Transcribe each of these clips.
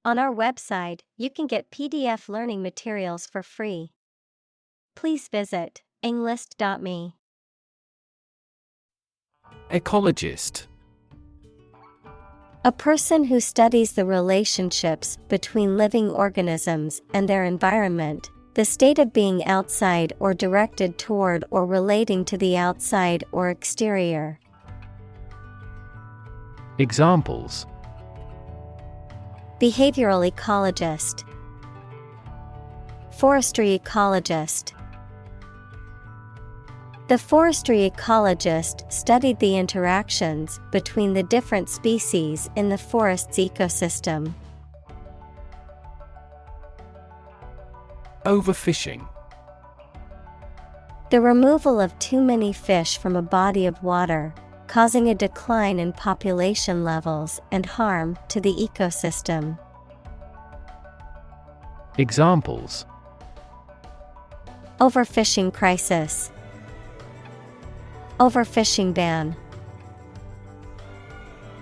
On our website, you can get PDF learning materials for free. Please visit englist.me. Ecologist. A person who studies the relationships between living organisms and their environment, the state of being outside or directed toward or relating to the outside or exterior. Examples: Behavioral ecologist, forestry ecologist. The forestry ecologist studied the interactions between the different species in the forest's ecosystem. Overfishing. The removal of too many fish from a body of water, causing a decline in population levels and harm to the ecosystem. Examples: Overfishing crisis, overfishing ban.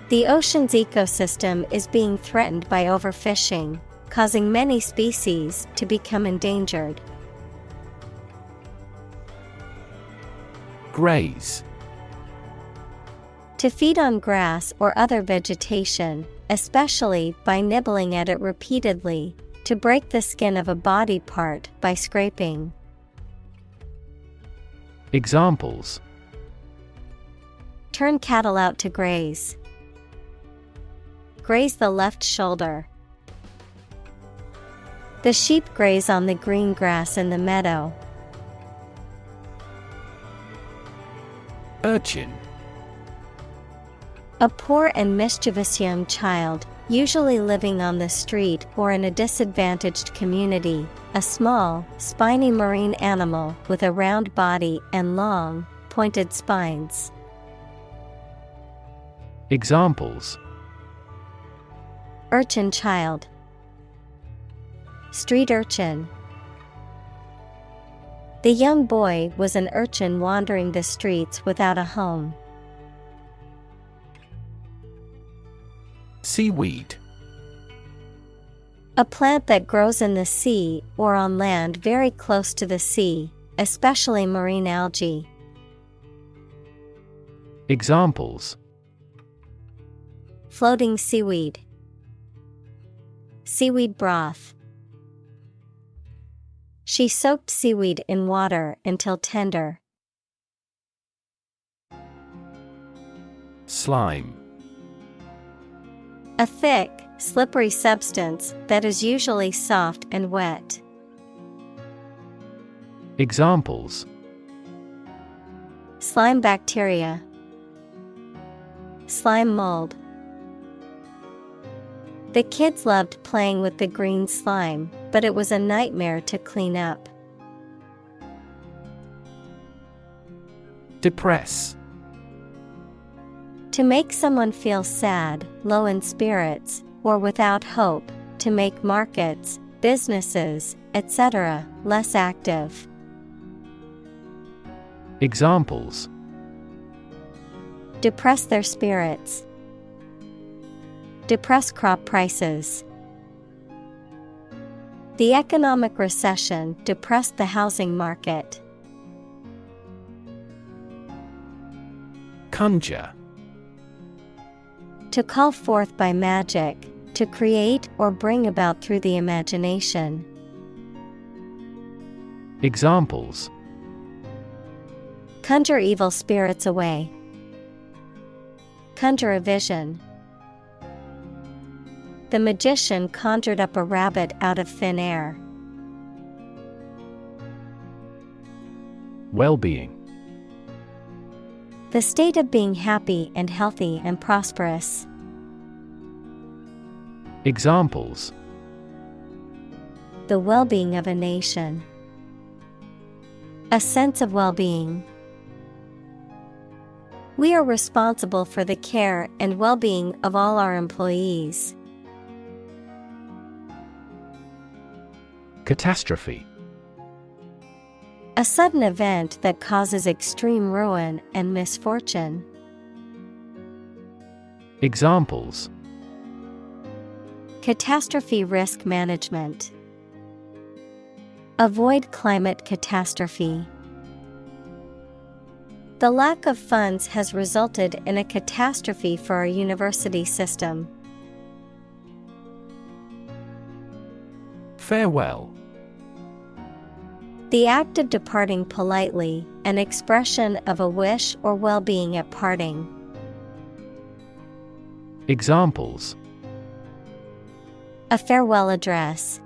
The ocean's ecosystem is being threatened by overfishing, causing many species to become endangered. Graze. To feed on grass or other vegetation, especially by nibbling at it repeatedly, to break the skin of a body part by scraping. Examples: Turn cattle out to graze. Graze the left shoulder. The sheep graze on the green grass in the meadow. Urchin. A poor and mischievous young child, usually living on the street or in a disadvantaged community, a small, spiny marine animal with a round body and long, pointed spines. Examples: Urchin child, street urchin. The young boy was an urchin wandering the streets without a home. Seaweed. A plant that grows in the sea or on land very close to the sea, especially marine algae. Examples: Floating seaweed, seaweed broth. She soaked seaweed in water until tender. Slime. A thick, slippery substance that is usually soft and wet. Examples: Slime bacteria, slime mold. The kids loved playing with the green slime, but it was a nightmare to clean up. Depress. To make someone feel sad, low in spirits, or without hope, to make markets, businesses, etc., less active. Examples: Depress their spirits. Depress crop prices. The economic recession depressed the housing market. Conjure. To call forth by magic, to create or bring about through the imagination. Examples: Conjure evil spirits away. Conjure a vision. The magician conjured up a rabbit out of thin air. Well-being. The state of being happy and healthy and prosperous. Examples: The well-being of a nation. A sense of well-being. We are responsible for the care and well-being of all our employees. Catastrophe. A sudden event that causes extreme ruin and misfortune. Examples: Catastrophe risk management. Avoid climate catastrophe. The lack of funds has resulted in a catastrophe for our university system. Farewell. The act of departing politely, an expression of a wish or well-being at parting. Examples: A farewell address.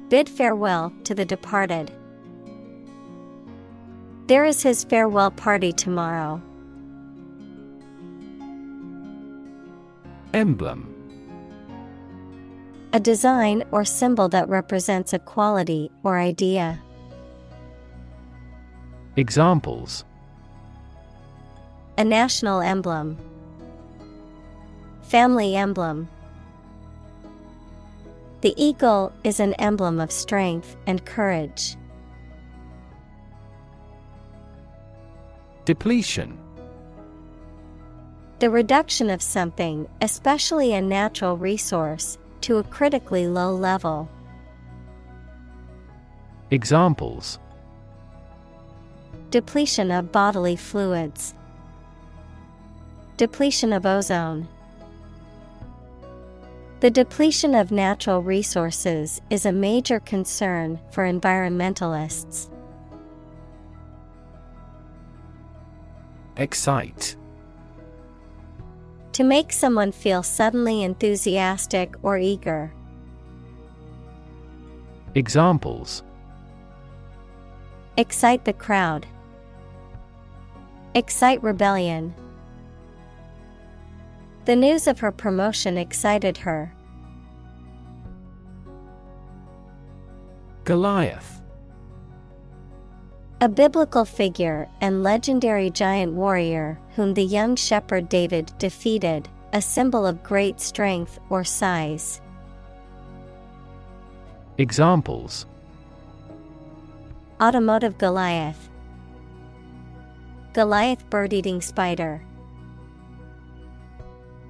Bid farewell to the departed. There is his farewell party tomorrow. Emblem. A design or symbol that represents a quality or idea. Examples: A national emblem. Family emblem. The eagle is an emblem of strength and courage. Depletion. The reduction of something, especially a natural resource, to a critically low level. Examples: Depletion of bodily fluids. Depletion of ozone. The depletion of natural resources is a major concern for environmentalists. Excite. To make someone feel suddenly enthusiastic or eager. Examples: Excite the crowd. Excite rebellion. The news of her promotion excited her. Goliath. A biblical figure and legendary giant warrior whom the young shepherd David defeated, a symbol of great strength or size. Examples: Automotive Goliath. Goliath bird-eating spider.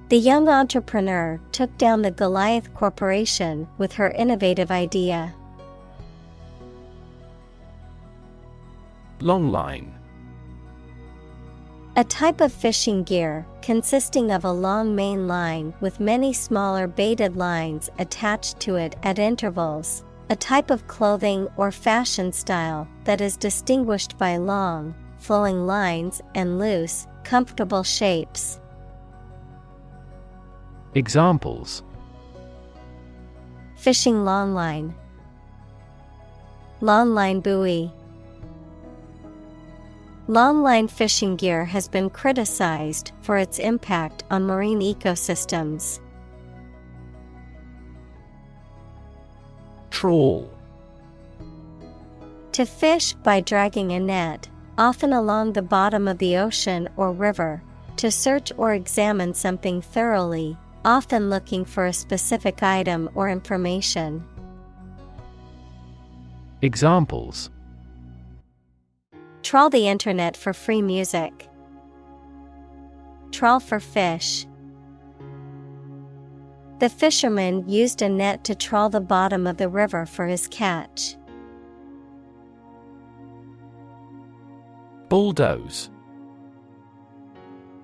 The young entrepreneur took down the Goliath Corporation with her innovative idea. Longline. A type of fishing gear consisting of a long main line with many smaller baited lines attached to it at intervals, a type of clothing or fashion style that is distinguished by long, flowing lines and loose, comfortable shapes. Examples: Fishing longline. Longline buoy. Longline fishing gear has been criticized for its impact on marine ecosystems. Trawl. To fish by dragging a net, often along the bottom of the ocean or river, to search or examine something thoroughly, often looking for a specific item or information. Examples: Trawl the internet for free music. Trawl for fish. The fisherman used a net to trawl the bottom of the river for his catch. Bulldoze.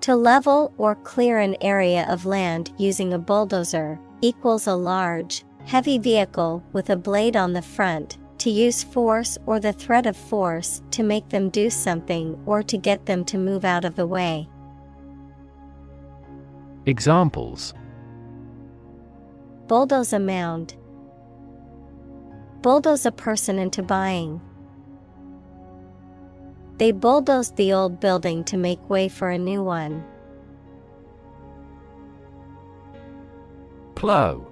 To level or clear an area of land using a bulldozer equals a large, heavy vehicle with a blade on the front, to use force or the threat of force to make them do something or to get them to move out of the way. Examples: Bulldoze a mound. Bulldoze a person into buying. They bulldozed the old building to make way for a new one. Plow.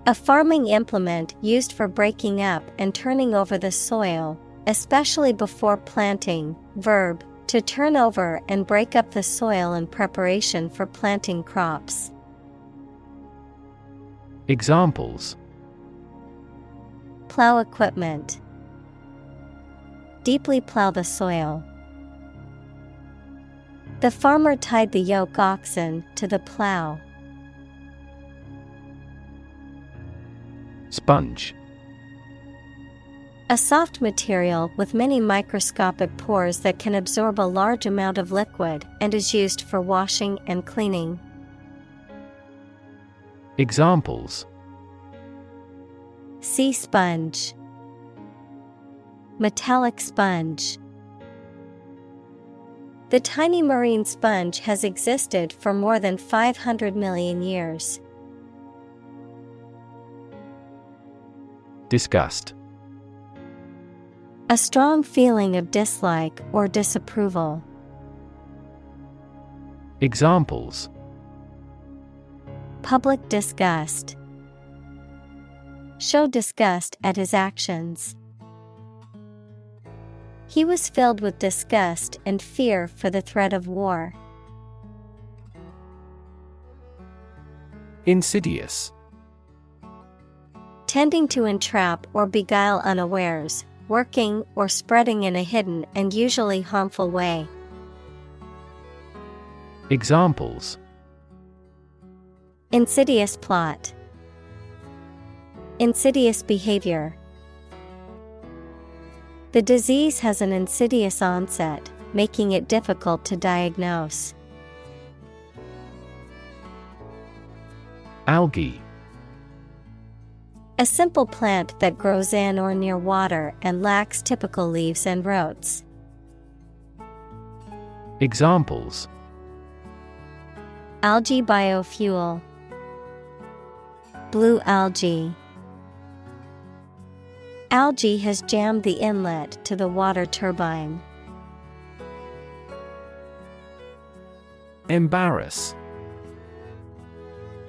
A farming implement used for breaking up and turning over the soil, especially before planting. Verb, to turn over and break up the soil in preparation for planting crops. Examples: Plow equipment. Deeply plow the soil. The farmer tied the yoke oxen to the plow. Sponge. A soft material with many microscopic pores that can absorb a large amount of liquid and is used for washing and cleaning. Examples: Sea sponge, metallic sponge. The tiny marine sponge has existed for more than 500 million years. Disgust. A strong feeling of dislike or disapproval. Examples: Public disgust. Show disgust at his actions. He was filled with disgust and fear for the threat of war. Insidious. Tending to entrap or beguile unawares, working or spreading in a hidden and usually harmful way. Examples: Insidious plot. Insidious behavior. The disease has an insidious onset, making it difficult to diagnose. Algae. A simple plant that grows in or near water and lacks typical leaves and roots. Examples: Algae biofuel. Blue algae. Algae has jammed the inlet to the water turbine. Embarrass.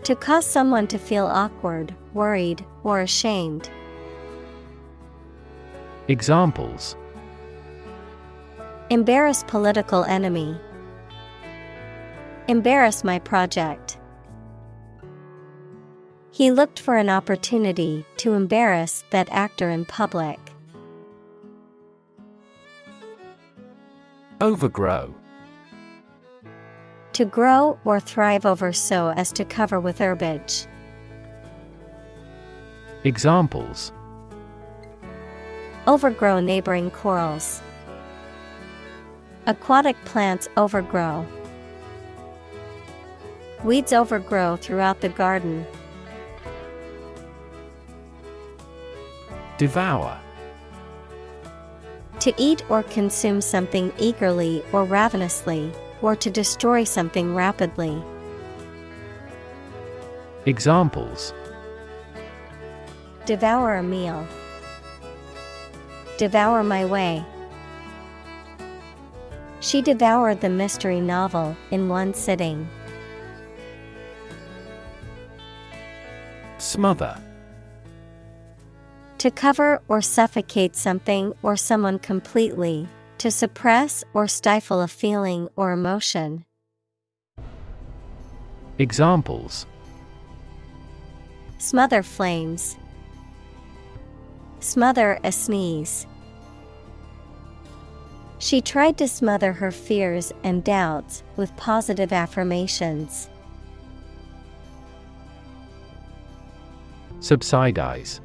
To cause someone to feel awkward, worried, or ashamed. Examples: Embarrass political enemy. Embarrass my project. He looked for an opportunity to embarrass that actor in public. Overgrow. To grow or thrive over so as to cover with herbage. Examples: Overgrow neighboring corals. Aquatic plants overgrow. Weeds overgrow throughout the garden. Devour. To eat or consume something eagerly or ravenously, or to destroy something rapidly. Examples: Devour a meal. Devour my way. She devoured the mystery novel in one sitting. Smother. To cover or suffocate something or someone completely, to suppress or stifle a feeling or emotion. Examples: Smother flames. Smother a sneeze. She tried to smother her fears and doubts with positive affirmations. Subsidize.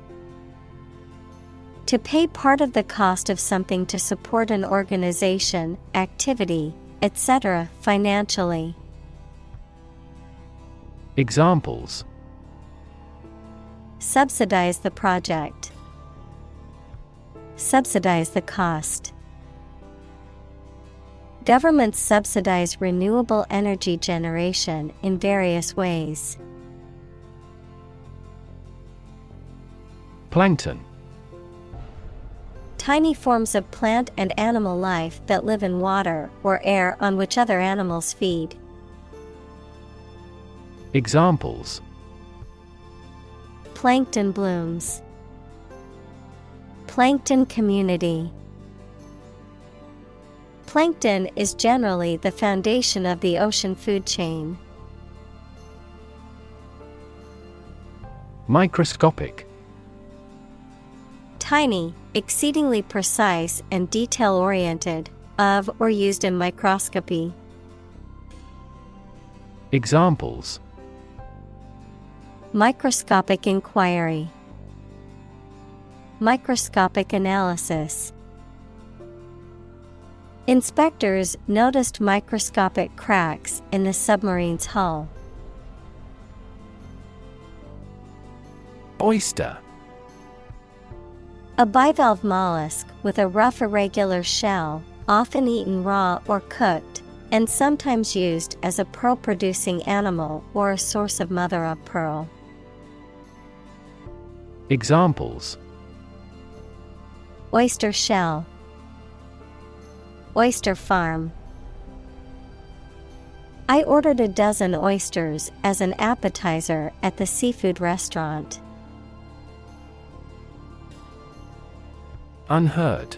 To pay part of the cost of something to support an organization, activity, etc. financially. Examples: Subsidize the project. Subsidize the cost. Governments subsidize renewable energy generation in various ways. Plankton. Tiny forms of plant and animal life that live in water or air on which other animals feed. Examples: Plankton blooms. Plankton community. Plankton is generally the foundation of the ocean food chain. Microscopic. Tiny, exceedingly precise and detail-oriented, of or used in microscopy. Examples: Microscopic inquiry. Microscopic analysis. Inspectors noticed microscopic cracks in the submarine's hull. Oyster. A bivalve mollusk with a rough irregular shell, often eaten raw or cooked, and sometimes used as a pearl-producing animal or a source of mother-of-pearl. Examples: Oyster shell, oyster farm. I ordered a dozen oysters as an appetizer at the seafood restaurant. Unheard.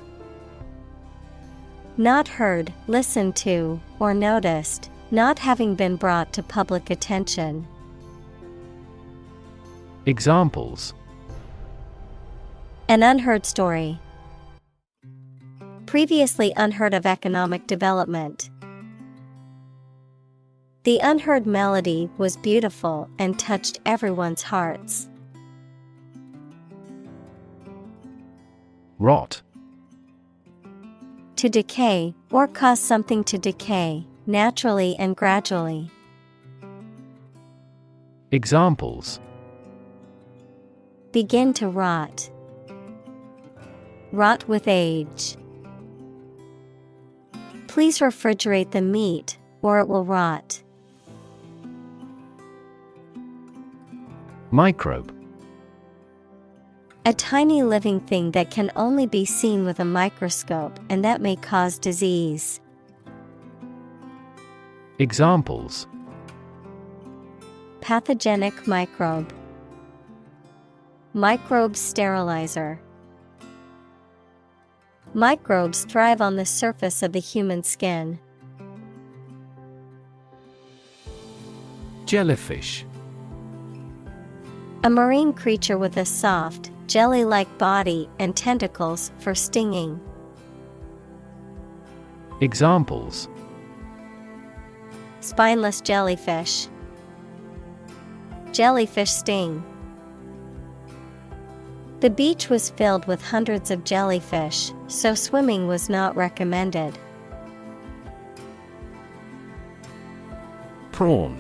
Not heard, listened to, or noticed, not having been brought to public attention. Examples: An unheard story. Previously unheard of economic development. The unheard melody was beautiful and touched everyone's hearts. Rot. To decay, or cause something to decay, naturally and gradually. Examples: Begin to rot. Rot with age. Please refrigerate the meat, or it will rot. Microbe. A tiny living thing that can only be seen with a microscope and that may cause disease. Examples: Pathogenic microbe. Microbe sterilizer. Microbes thrive on the surface of the human skin. Jellyfish. A marine creature with a soft, jelly-like body and tentacles for stinging. Examples: Spineless jellyfish. Jellyfish sting. The beach was filled with hundreds of jellyfish, so swimming was not recommended. Prawn.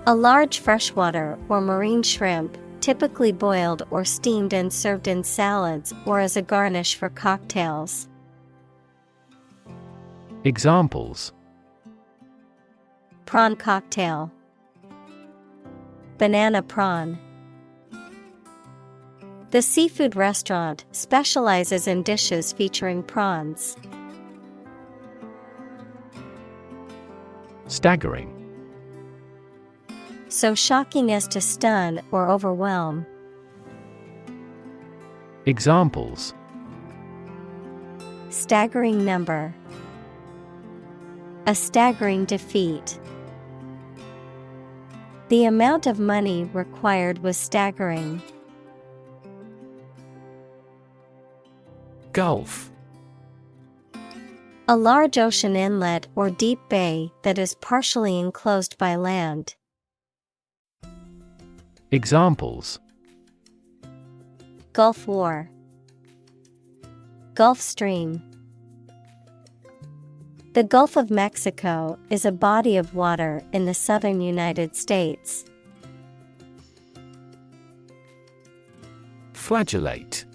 A large freshwater or marine shrimp, typically boiled or steamed and served in salads or as a garnish for cocktails. Examples: Prawn cocktail. Banana prawn. The seafood restaurant specializes in dishes featuring prawns. Staggering. So shocking as to stun or overwhelm. Examples: Staggering number. A staggering defeat. The amount of money required was staggering. Gulf. A large ocean inlet or deep bay that is partially enclosed by land. Examples: Gulf War. Gulf Stream. The Gulf of Mexico is a body of water in the southern United States. Flagellate.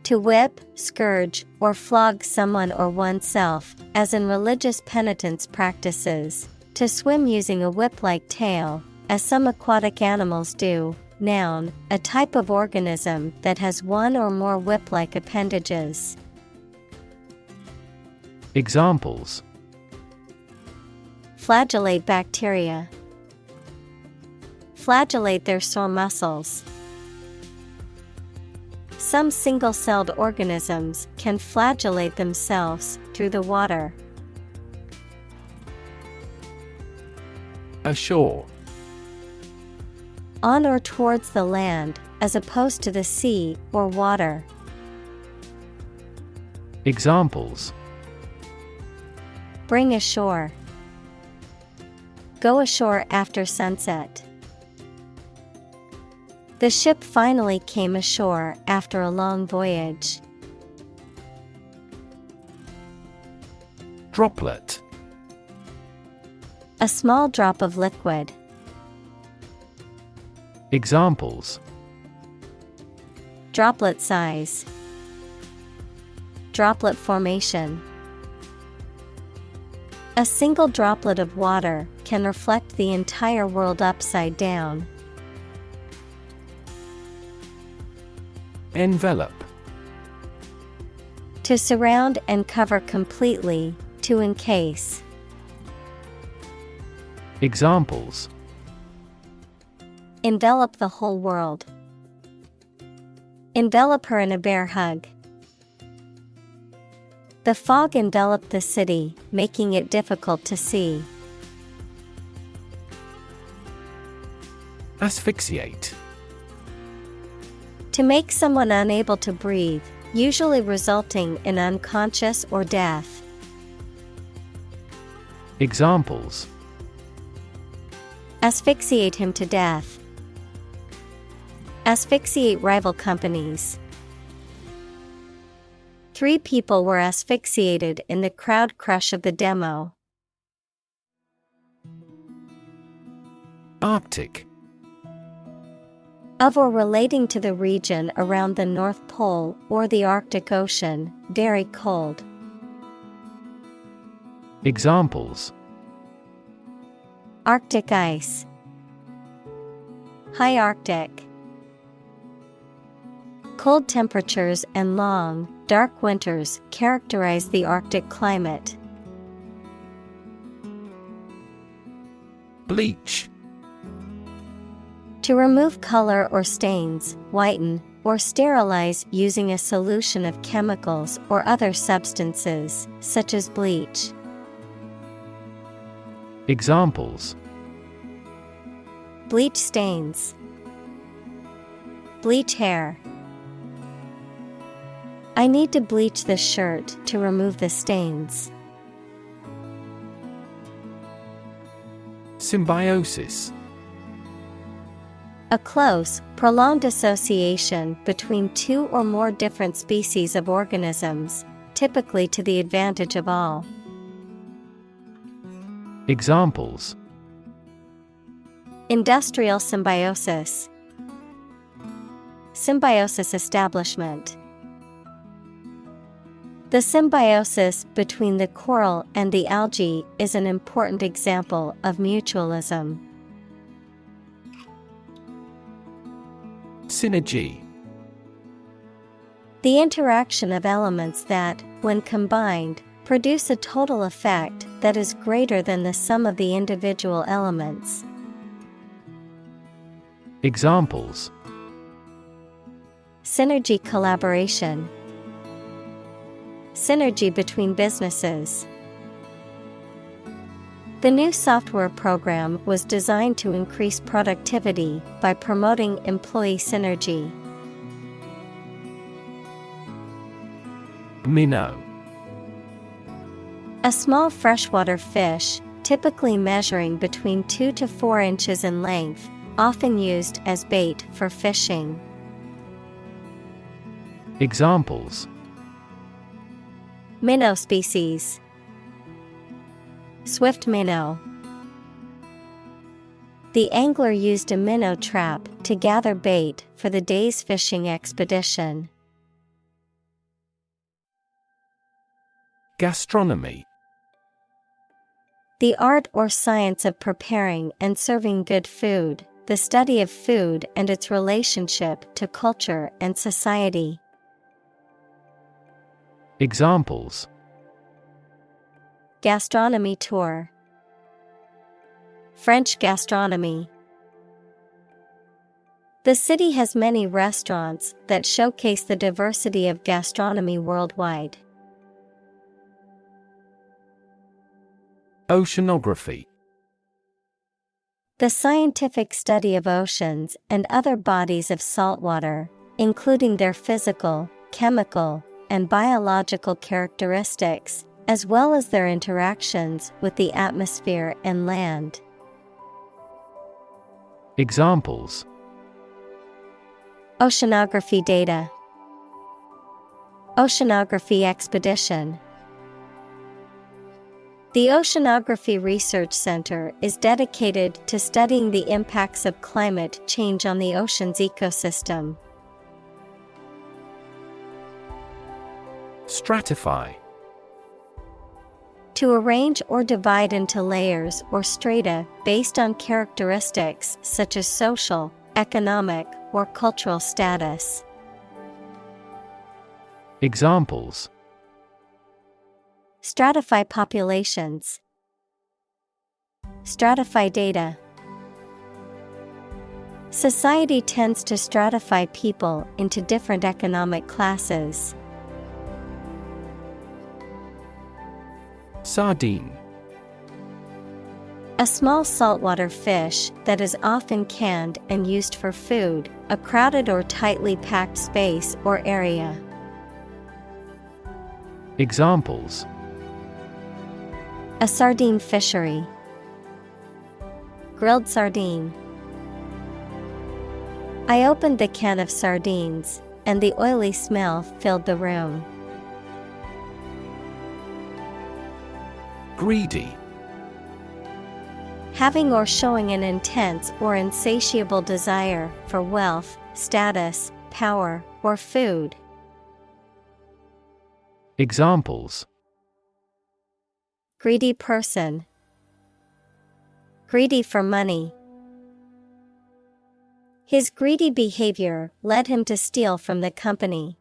To whip, scourge, or flog someone or oneself, as in religious penitence practices. To swim using a whip-like tail, as some aquatic animals do. Noun, a type of organism that has one or more whip-like appendages. Examples: Flagellate bacteria. Flagellate their sore muscles. Some single-celled organisms can flagellate themselves through the water. Ashore. On or towards the land, as opposed to the sea or water. Examples: Bring ashore. Go ashore after sunset. The ship finally came ashore after a long voyage. Droplet. A small drop of liquid. Examples: Droplet size. Droplet formation. A single droplet of water can reflect the entire world upside down. Envelope. To surround and cover completely, to encase. Examples: Envelop the whole world. Envelop her in a bear hug. The fog enveloped the city, making it difficult to see. Asphyxiate. To make someone unable to breathe, usually resulting in unconscious or death. Examples: Asphyxiate him to death. Asphyxiate rival companies. 3 people were asphyxiated in the crowd crush of the demo. Arctic. Of or relating to the region around the North Pole or the Arctic Ocean, very cold. Examples: Arctic ice. High Arctic. Cold temperatures and long, dark winters characterize the Arctic climate. Bleach. To remove color or stains, whiten, or sterilize using a solution of chemicals or other substances, such as bleach. Examples: Bleach stains. Bleach hair. I need to bleach this shirt to remove the stains. Symbiosis. A close, prolonged association between 2 or more different species of organisms, typically to the advantage of all. Examples: Industrial symbiosis. Symbiosis establishment. The symbiosis between the coral and the algae is an important example of mutualism. Synergy. The interaction of elements that, when combined, produce a total effect that is greater than the sum of the individual elements. Examples: Synergy collaboration. Synergy between businesses. The new software program was designed to increase productivity by promoting employee synergy. Minnow. A small freshwater fish, typically measuring between 2 to 4 inches in length, often used as bait for fishing. Examples: Minnow species. Swift minnow. The angler used a minnow trap to gather bait for the day's fishing expedition. Gastronomy. The art or science of preparing and serving good food, the study of food and its relationship to culture and society. Examples: Gastronomy tour. French gastronomy. The city has many restaurants that showcase the diversity of gastronomy worldwide. Oceanography. The scientific study of oceans and other bodies of saltwater, including their physical, chemical, and biological characteristics, as well as their interactions with the atmosphere and land. Examples: Oceanography data. Oceanography expedition. The Oceanography Research Center is dedicated to studying the impacts of climate change on the ocean's ecosystem. Stratify. To arrange or divide into layers or strata based on characteristics such as social, economic, or cultural status. Examples: Stratify populations. Stratify data. Society tends to stratify people into different economic classes. Sardine. A small saltwater fish that is often canned and used for food, a crowded or tightly packed space or area. Examples: A sardine fishery. Grilled sardine. I opened the can of sardines, and the oily smell filled the room. Greedy. Having or showing an intense or insatiable desire for wealth, status, power, or food. Examples: Greedy person. Greedy for money. His greedy behavior led him to steal from the company.